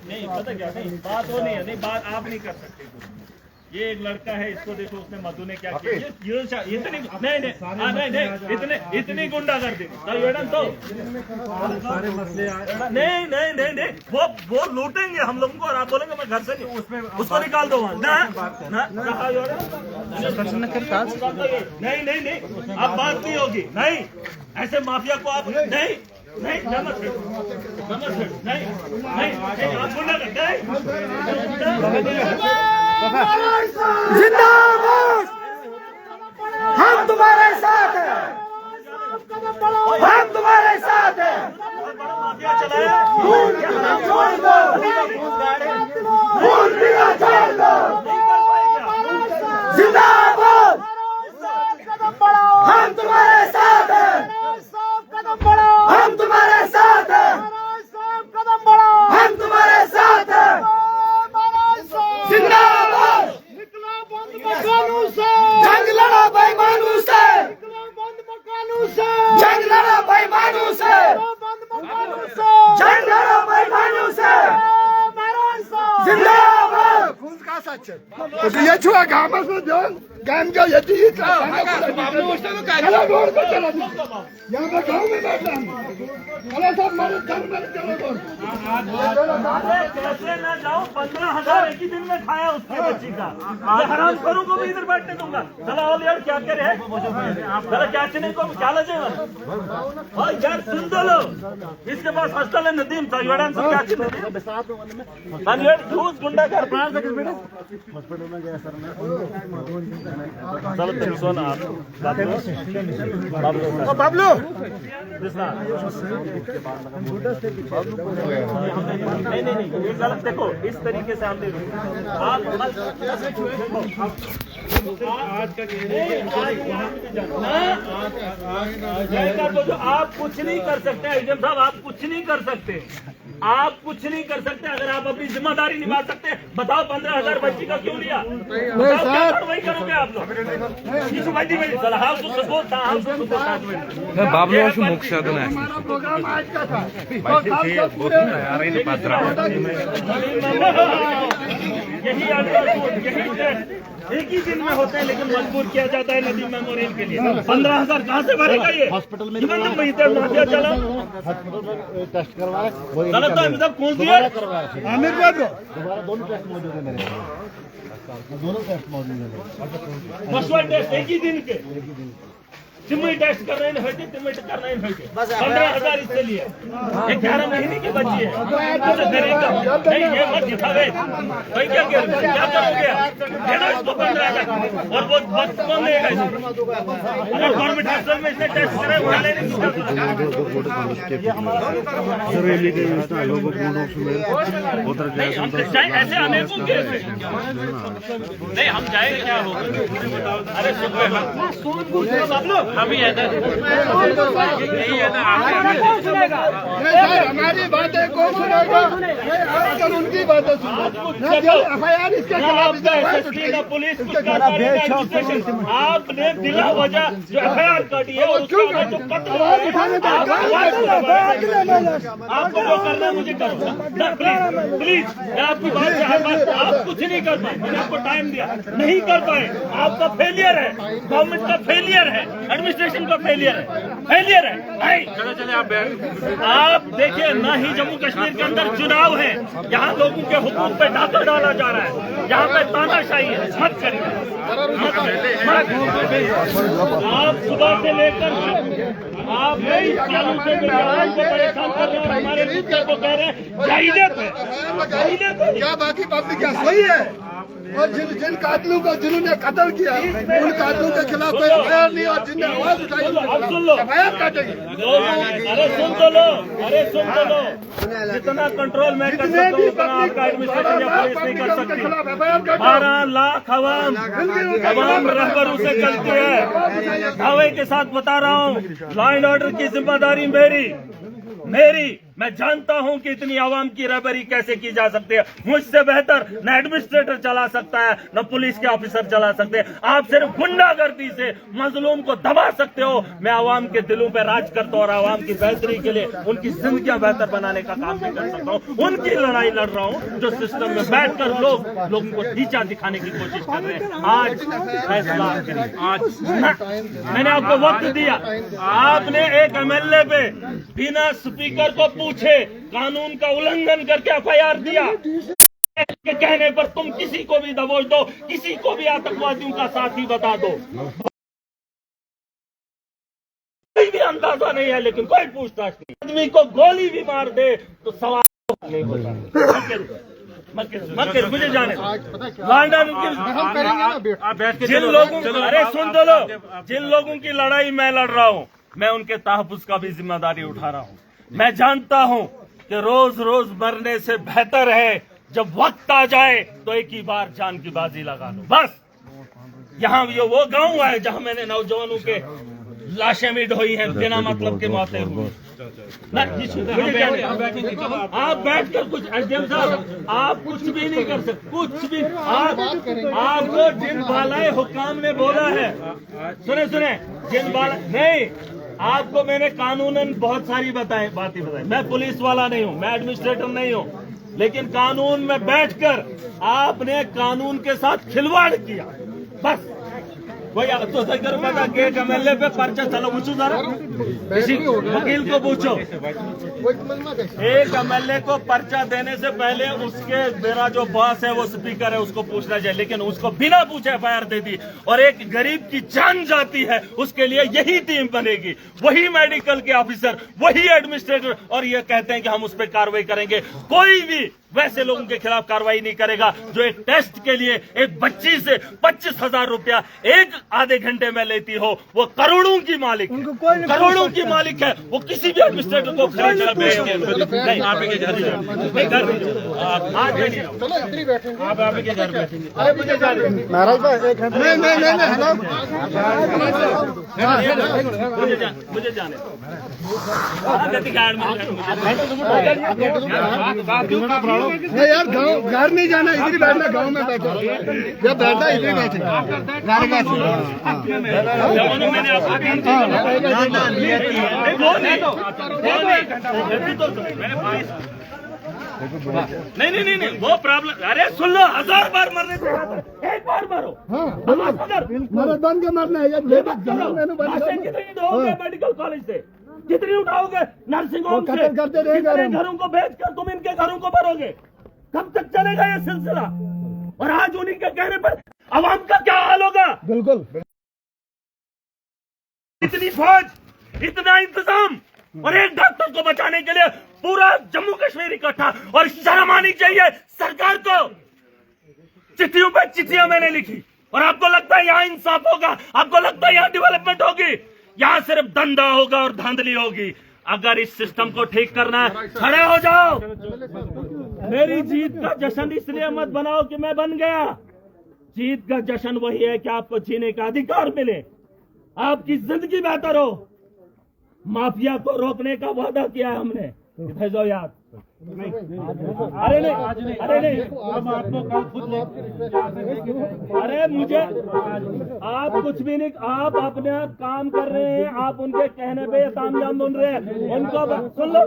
नहीं, पता क्या, नहीं बात वो नहीं है, नहीं बात आप नहीं कर सकते। ये एक लड़का है, इसको देखो उसने मधु ने क्या किया, इतनी इतनी गुंडागर्दी तो सारे मसले नहीं वो लूटेंगे हम लोगों को, और आप बोलेंगे मैं घर से नहीं, उसको निकाल दो वहाँ नहीं अब बात नहीं होगी, नहीं ऐसे माफिया को आप नहीं नमस्ते नहीं आप जिंदाबाद, हम तुम्हारे साथ हैं, हम तुम्हारे साथ हैं। छोड़ दो, छोड़ दो, जिंदाबाद, हम तुम्हारे साथ हैं, हम तुम्हारे साथ हैं, हम तुम्हारे साथ हैं। जिंदाबाद, जंग लड़ा बेईमानों से, जंग लड़ा बेईमानों से, जंग लड़ा बेईमानों से। जिंदाबाद, ये छुआ गामस में जो गाम का यदि चला रोड पे चला, यहाँ पे गाँव में बैठा अरे सब मदद कर कैसे ना जाओ, 15,000 एक ही दिन में खाया उसके बच्ची का, हराम खोरों को भी इधर बैठने दूंगा। चला और यार क्या करे है, चला क्या चीनी को क्या लगेगा और यार सुन दो लो, इसके पास हॉस्टल है नदीम था योड़ान से क्या चीनी झूठ गुंडा कर हॉस्पिटल में गया सर मैं। चलो तुम सोना आप बाबलू नहीं ये गलत, देखो इस तरीके से हम आप आप कुछ नहीं कर सकते एजेंट साहब, आप कुछ नहीं कर सकते, आप कुछ नहीं कर सकते। अगर आप अपनी जिम्मेदारी निभा सकते हैं बताओ, 15,000 बच्ची का क्यों लिया, वही करोगे आप लोग। एक ही दिन में होता है, लेकिन मजबूर किया जाता है नदीम मेमोरियल के लिए। 15,000 कहाँ से भरेगा ये हॉस्पिटल में चला हॉस्पिटल में टेस्ट करवाए, गलत तो कौन दिया आमिर दोबारा दोनों टेस्ट मौजूद है मेरे, दोनों टेस्ट मौजूद है। फर्स्ट टेस्ट एक ही दिन के तिम्मी टेस्ट कर रहे हैं, तिम्मी करना ही 15,000 इसके लिए 11 महीने की बच्ची है। नहीं ये मत दिखावे भाई, क्या करोगे देना इसको 15,000 और वो बस कौन लेगा इसको? अगर गवर्नमेंट हॉस्पिटल में इसने टेस्ट करे उड़ा लेने ऐसे हमें नहीं हम जाएंगे क्या होगा? अरे अभी है यही है ना, हमारी बातें कौन सुनेगा, उनकी बातें FIR इसके खिलाफ, पुलिस आपने बिना वजह जो FIR काटी है आपको जो करना है मुझे करो प्लीज। मैं आपकी बात से हर बात, आप कुछ नहीं कर पाए, मैंने आपको टाइम दिया, नहीं कर पाए, आपका फेलियर है, गवर्नमेंट का फेलियर है, एडमिनिस्ट्रेशन का फेलियर है नहीं। चले आप देखिए, ना ही जम्मू कश्मीर के अंदर चुनाव है, यहाँ लोगों के हुकूक पे डाका डाला जा रहा है, यहाँ पे तानाशाही है। मत करिए, आप सुबह से लेकर आप कानून से परेशान कर रहे हैं, हमारे दूसरे को कह रहे हैं जाहिलियत है। क्या बाकी पब्लिक क्या सही है? और जिन कातिलों को जिन्होंने कत्ल किया उन कातिलों के खिलाफ कोई FIR नहीं, और जिनने आवाज उठाई FIR काटेंगे। अरे सुन तो लो, जितना कंट्रोल मैं कर सकता हूँ उतना आपका एडमिनिस्ट्रेशन या पुलिस नहीं कर सकती। 12 लाख अवाम रहबरों से चलती है। दावे के साथ बता रहा हूँ, लॉ एंड ऑर्डर की जिम्मेदारी मेरी मैं जानता हूं कि इतनी आवाम की रहबरी कैसे की जा सकती है। मुझसे बेहतर न एडमिनिस्ट्रेटर चला सकता है, न पुलिस के ऑफिसर चला सकते हैं। आप सिर्फ गुंडागर्दी से मजलूम को दबा सकते हो। मैं आवाम के दिलों पे राज करता हूं और आवाम की बेहतरी के लिए, उनकी जिंदगियां बेहतर बनाने का काम भी कर सकता हूं। उनकी लड़ाई लड़ रहा हूं जो सिस्टम में बैठकर लोगों को नीचा दिखाने की कोशिश कर रहे हैं। आज फैसला आज मैंने आपको वक्त दिया, आपने एक एमएलए पे बिना स्पीकर को पूछे कानून का उल्लंघन करके एफआईआर दिया के कहने पर तुम किसी को भी दबोच दो, किसी को भी आतंकवादियों का साथी बता दो। कोई भी अंदाजा नहीं है, लेकिन कोई पूछताछ नहीं। आदमी को गोली भी मार दे तो सवाल नहीं होता। मुझे जाने जिन लोगों, अरे सुन तो लो, जिन लोगों की लड़ाई मैं लड़ रहा हूं, मैं उनके तहफ़्फ़ुज़ का भी जिम्मेदारी उठा रहा हूं। मैं जानता हूं कि रोज रोज मरने से बेहतर है जब वक्त आ जाए तो एक ही बार जान की बाजी लगा लो। बस यहाँ ये वो गांव है जहां मैंने नौजवानों के लाशें भी ढोई हैं, बिना मतलब के मौतें हुई। आप बैठकर कुछ एसडीएम साहब, आप कुछ भी नहीं कर सकते, कुछ भी। आपको जिन बालाए हुकाम ने बोला है, सुने जिन बाला नहीं, आपको मैंने कानूनन बहुत सारी बातें बताई। मैं पुलिस वाला नहीं हूं, मैं एडमिनिस्ट्रेटर नहीं हूं, लेकिन कानून में बैठकर आपने कानून के साथ खिलवाड़ किया। बस कोई तो करो पता कि एक एमएलए पे पर्चा, चलो पूछो जरा, किसी वकील को पूछो। एक एमएलए को पर्चा देने से पहले उसके मेरा जो बॉस है वो स्पीकर है, उसको पूछना चाहिए, लेकिन उसको बिना पूछे एफआईआर दे दी। और एक गरीब की जान जाती है, उसके लिए यही टीम बनेगी, वही मेडिकल के ऑफिसर, वही एडमिनिस्ट्रेटर, और ये कहते हैं कि हम उस पर कार्रवाई करेंगे। कोई भी वैसे लोगों के खिलाफ कार्रवाई नहीं करेगा जो एक टेस्ट के लिए एक बच्ची से 25,000 रुपया एक आधे घंटे में लेती हो। वो करोड़ों की मालिक, करोड़ों की मालिक है। वो किसी भी एडमिनिस्ट्रेटर को नहीं, आप के घर महाराज भाई मुझे जाने नहीं यार, गाँव घर नहीं जाना, इधर ही बैठना, गाँव में बैठो, जब बैठना इधर ही बैठना। नहीं वो प्रॉब्लम, अरे सुन लो, 1000 बार मरने से एक बार मरो। मरद बन के मरना है। कितनी दोगे मेडिकल कॉलेज से, कितनी उठाओगे नर्सिंग होम से, कितने घरों को बेचकर तुम इनके घरों को भरोगे? कब तक चलेगा ये सिलसिला? और आज उन्हीं के कहने पर आवाम का क्या हाल होगा? बिल्कुल। इतनी फौज, इतना इंतजाम, और एक डॉक्टर को बचाने के लिए पूरा जम्मू कश्मीर इकट्ठा। और शर्म आनी चाहिए सरकार को। चिट्ठियों पे चिट्ठियां मैंने लिखी, और आपको लगता है यहाँ इंसाफ होगा? आपको लगता है यहाँ डेवलपमेंट होगी? यहाँ सिर्फ धंधा होगा और धांधली होगी। अगर इस सिस्टम को ठीक करना है, खड़े हो जाओ। मेरी जीत का जश्न इसलिए मत बनाओ कि मैं बन गया। जीत का जश्न वही है कि आपको जीने का अधिकार मिले, आपकी जिंदगी बेहतर हो। माफिया को रोकने का वादा किया है हमने, भेजो याद। अरे नहीं, हम आपको खुद, अरे मुझे, आप कुछ भी नहीं, आप अपने काम कर रहे हैं, आप उनके कहने पे तामझाम सुन रहे हैं। उनको सुन लो,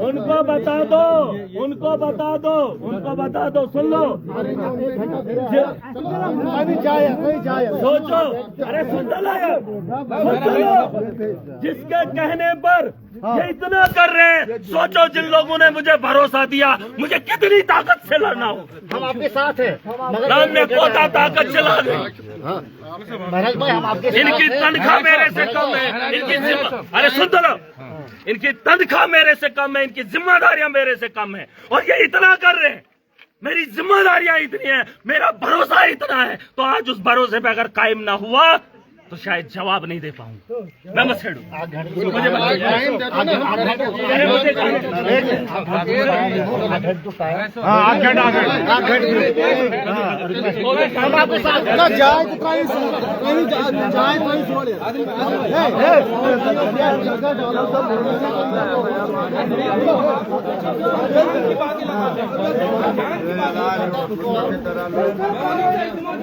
उनको बता दो, सुन लो। सोचो, अरे सुन लो, जिसके कहने पर ये इतना कर रहे हैं, सोचो जिन लोगों ने मुझे भरोसा दिया, मुझे कितनी ताकत से लड़ना हो। हम आपके साथ हैं, सामने कोता ताकत चला दे। महाराज भाई हम आपके साथ हैं। इनकी तनख्वाह मेरे से कम है, अरे सुन तो लो, इनकी तनख्वाह मेरे से कम है, इनकी जिम्मेदारियां मेरे से कम है, और ये इतना कर रहे हैं। मेरी जिम्मेदारियां इतनी है, मेरा भरोसा इतना है, तो आज उस भरोसे पे अगर कायम ना हुआ तो शायद जवाब नहीं दे पाऊँ। मैं मत छेड़ू, मुझे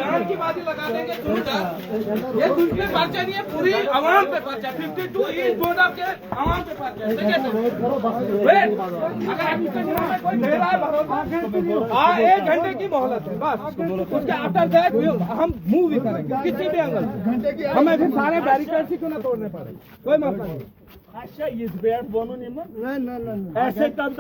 जान की बातें लगा देंगे। ये दूसरे पर्चा नहीं है, पूरी आवाम पे पर्चा। 52 ईस्ट बोर्ड के आवाम पे पर्चा। अगर कोई दे रहा है भरोसा, 1 घंटे की मोहलत है बस। उसके आफ्टर दैट हम मूव भी करेंगे किसी भी एंगल से। हमें फिर सारे बैरिकेड ही क्यों ना तोड़ने पड़े, कोई मसला नहीं। ऐसे कब तक